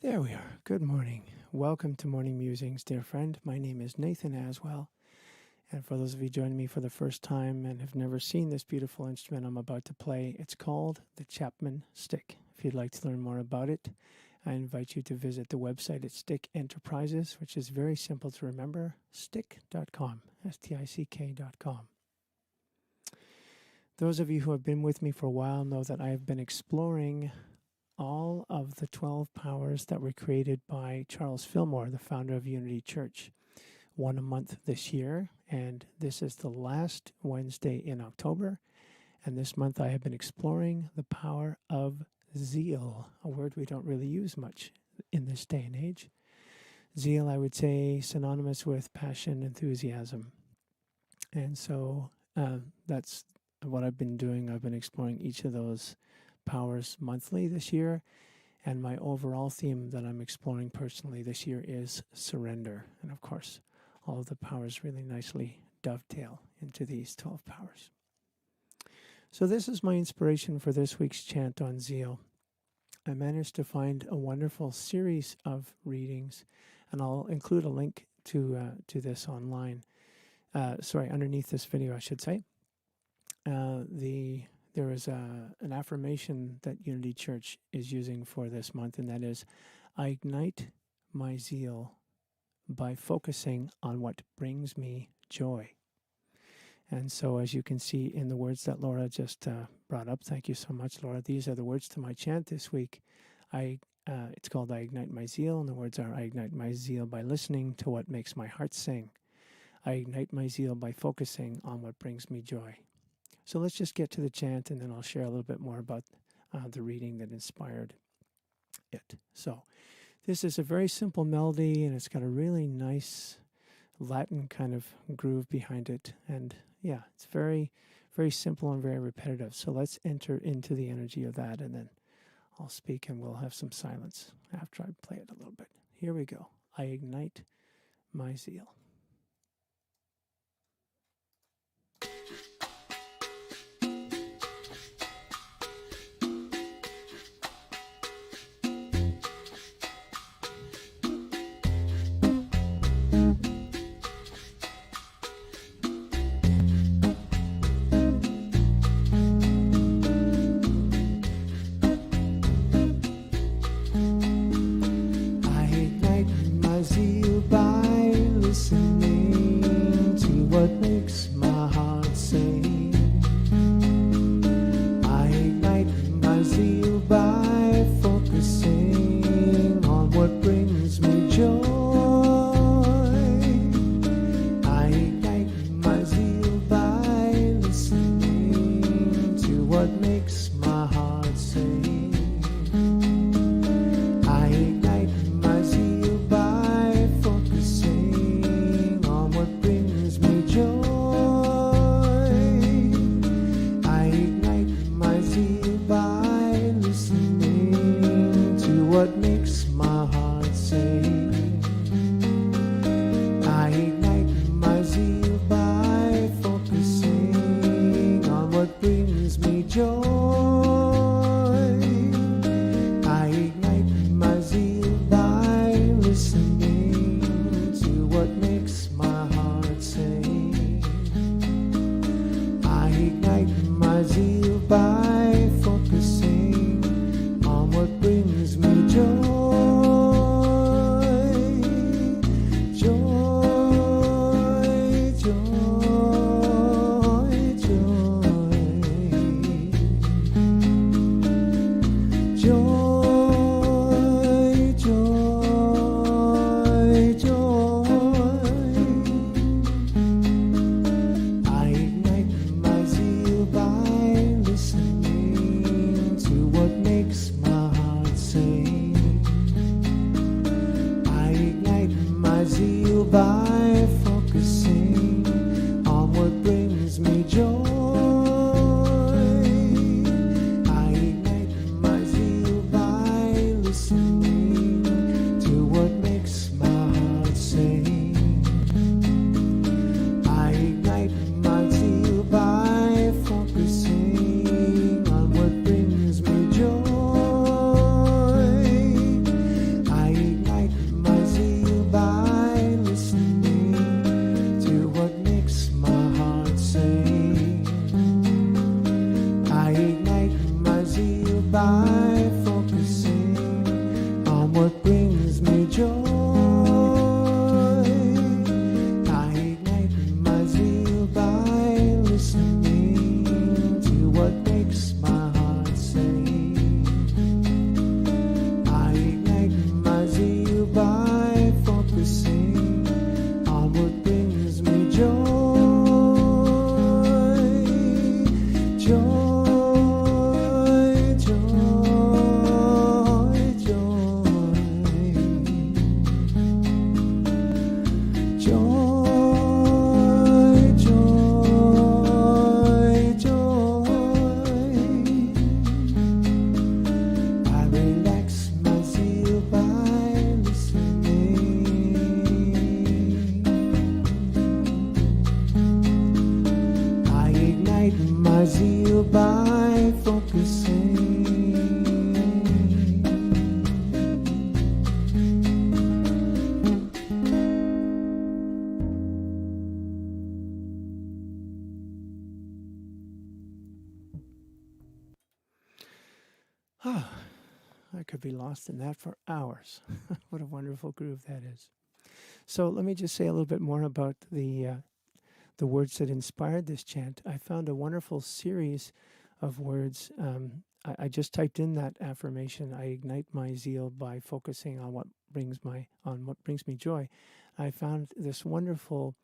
There we are. Good morning. Welcome to Morning Musings, dear friend. My name is Nathen Aswell. And for those of you joining me for the first time and have never seen this beautiful instrument I'm about to play, it's called the Chapman Stick. If you'd like to learn more about it, I invite you to visit the website at Stick Enterprises, which is very simple to remember, stick.com, stick.com. Those of you who have been with me for a while know that I have been exploring all of the 12 powers that were created by Charles Fillmore, the founder of Unity Church, one a month this year, and this is the last Wednesday in October, and this month I have been exploring the power of zeal, a word we don't really use much in this day and age. Zeal, I would say, synonymous with passion, enthusiasm, and so that's what I've been doing. I've been exploring each of those powers monthly this year, and my overall theme that I'm exploring personally this year is surrender. And of course, all of the powers really nicely dovetail into these 12 powers. So this is my inspiration for this week's chant on zeal. I managed to find a wonderful series of readings, and I'll include a link to this online. Underneath this video, I should say. There is an affirmation that Unity Church is using for this month, and that is, I ignite my zeal by focusing on what brings me joy. And so as you can see in the words that Laura just brought up, thank you so much, Laura, these are the words to my chant this week. It's called I Ignite My Zeal, and the words are, I ignite my zeal by listening to what makes my heart sing. I ignite my zeal by focusing on what brings me joy. So let's just get to the chant, and then I'll share a little bit more about the reading that inspired it. So this is a very simple melody, and it's got a really nice Latin kind of groove behind it. And yeah, it's very, very simple and very repetitive. So let's enter into the energy of that, and then I'll speak, and we'll have some silence after I play it a little bit. Here we go. I ignite my zeal. Listen. by focusing on what brings me joy. I ignite my zeal by listening to what makes my heart sing. I ignite my zeal by focusing on what brings me joy. My zeal by focusing. I could be lost in that for hours. What a wonderful groove that is. So let me just say a little bit more about the words that inspired this chant. I found a wonderful series of words. I just typed in that affirmation. I ignite my zeal by focusing on what brings me joy. I found this wonderful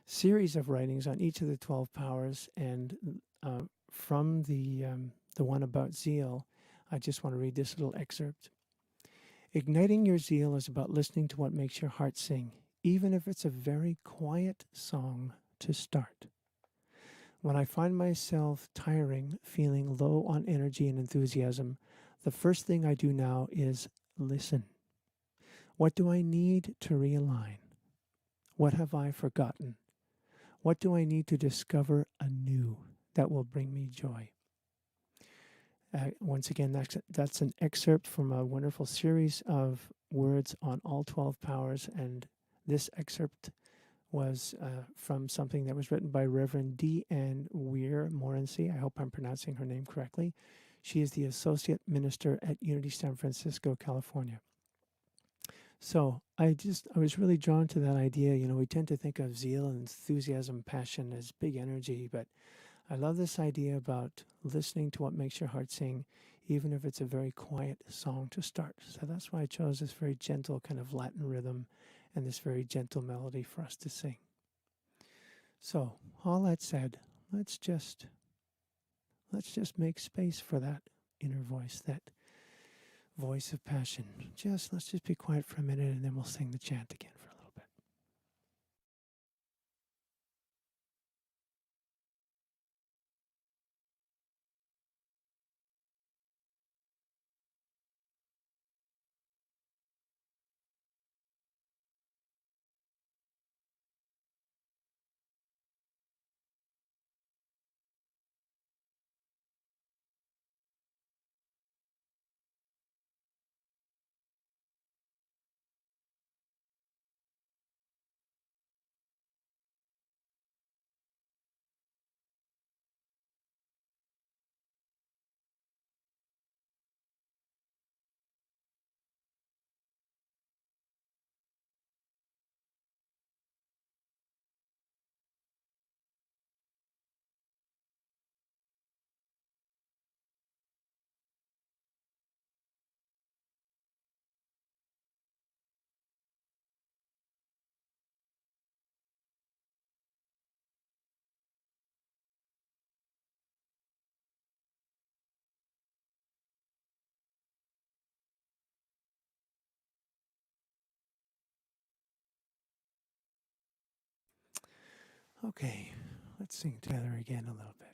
series of writings on each of the 12 powers, and from the one about zeal, I just want to read this little excerpt. Igniting your zeal is about listening to what makes your heart sing, even if it's a very quiet song to start. When I find myself tiring, feeling low on energy and enthusiasm, the first thing I do now is listen. What do I need to realign? What have I forgotten? What do I need to discover anew that will bring me joy? Once again, that's an excerpt from a wonderful series of words on all 12 powers, and this excerpt was from something that was written by Reverend DeeAnn Morency. I hope I'm pronouncing her name correctly. She is the Associate Minister at Unity San Francisco, California. So I was really drawn to that idea. You know, we tend to think of zeal and enthusiasm, passion as big energy, but I love this idea about listening to what makes your heart sing, even if it's a very quiet song to start. So that's why I chose this very gentle kind of Latin rhythm and this very gentle melody for us to sing. So, all that said, let's just make space for that inner voice, that voice of passion. Let's just be quiet for a minute, and then we'll sing the chant again for a little bit. Okay, let's sing together again a little bit.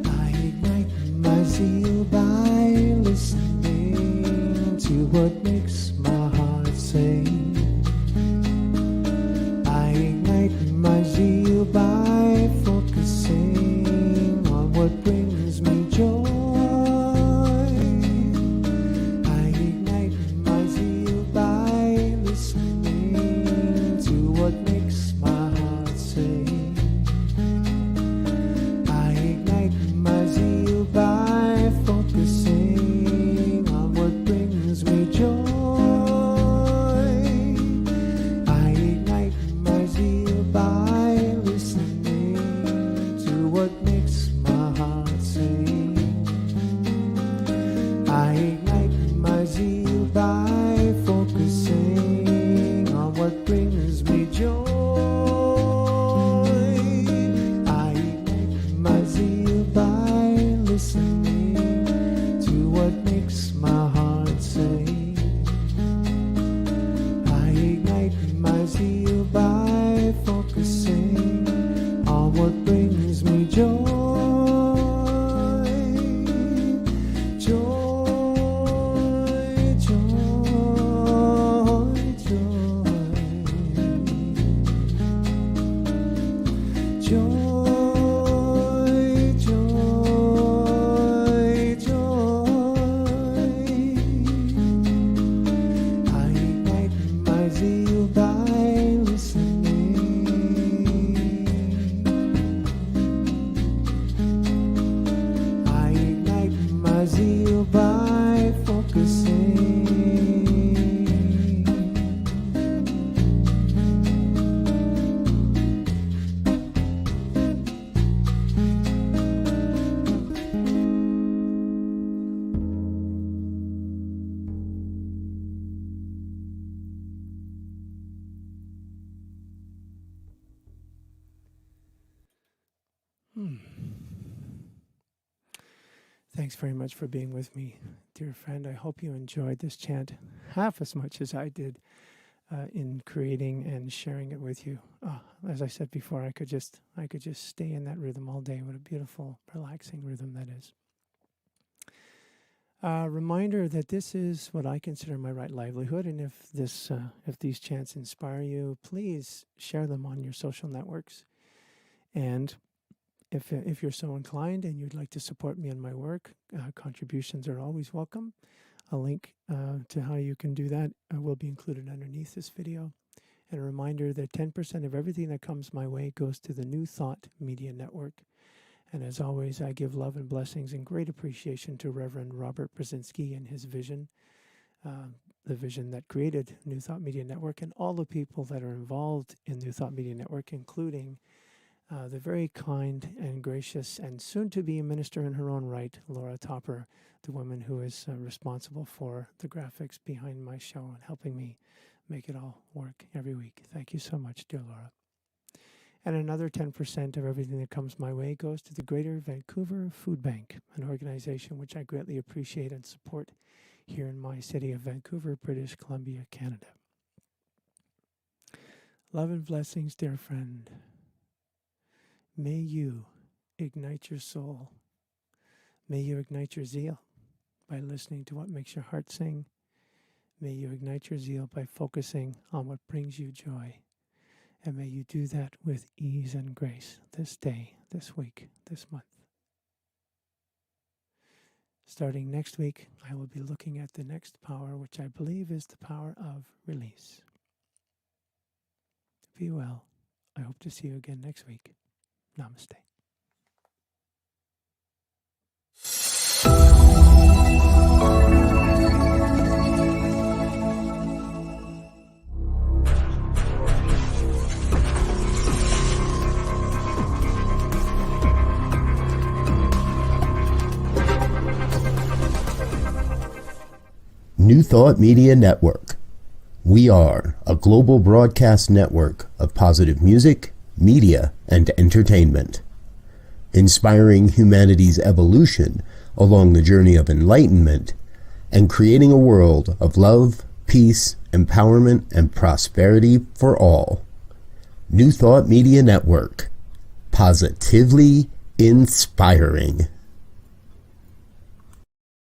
I ignite my zeal by listening to what makes my heart sing. I ignite my zeal by focusing on what brings me joy. I ignite my zeal by focusing on what brings me joy. I ignite my zeal by listening to what makes my heart sing. I ignite my zeal by focusing on what brings me joy. Thanks very much for being with me, dear friend. I hope you enjoyed this chant half as much as I did in creating and sharing it with you. As I said before, I could just stay in that rhythm all day. What a beautiful, relaxing rhythm that is. Reminder that this is what I consider my right livelihood, and if these chants inspire you, please share them on your social networks. And if you're so inclined and you'd like to support me in my work, contributions are always welcome. A link to how you can do that will be included underneath this video. And a reminder that 10% of everything that comes my way goes to the New Thought Media Network. And as always, I give love and blessings and great appreciation to Reverend Robert Brzezinski and his vision, the vision that created New Thought Media Network, and all the people that are involved in New Thought Media Network, including the very kind and gracious and soon-to-be a minister in her own right, Laura Topper, the woman who is responsible for the graphics behind my show and helping me make it all work every week. Thank you so much, dear Laura. And another 10% of everything that comes my way goes to the Greater Vancouver Food Bank, an organization which I greatly appreciate and support here in my city of Vancouver, British Columbia, Canada. Love and blessings, dear friend. May you ignite your soul. May you ignite your zeal by listening to what makes your heart sing. May you ignite your zeal by focusing on what brings you joy. And may you do that with ease and grace this day, this week, this month. Starting next week, I will be looking at the next power, which I believe is the power of release. Be well. I hope to see you again next week. Namaste. New Thought Media Network. We are a global broadcast network of positive music, media, and entertainment, inspiring humanity's evolution along the journey of enlightenment and creating a world of love, peace, empowerment, and prosperity for all. New Thought Media Network. Positively inspiring.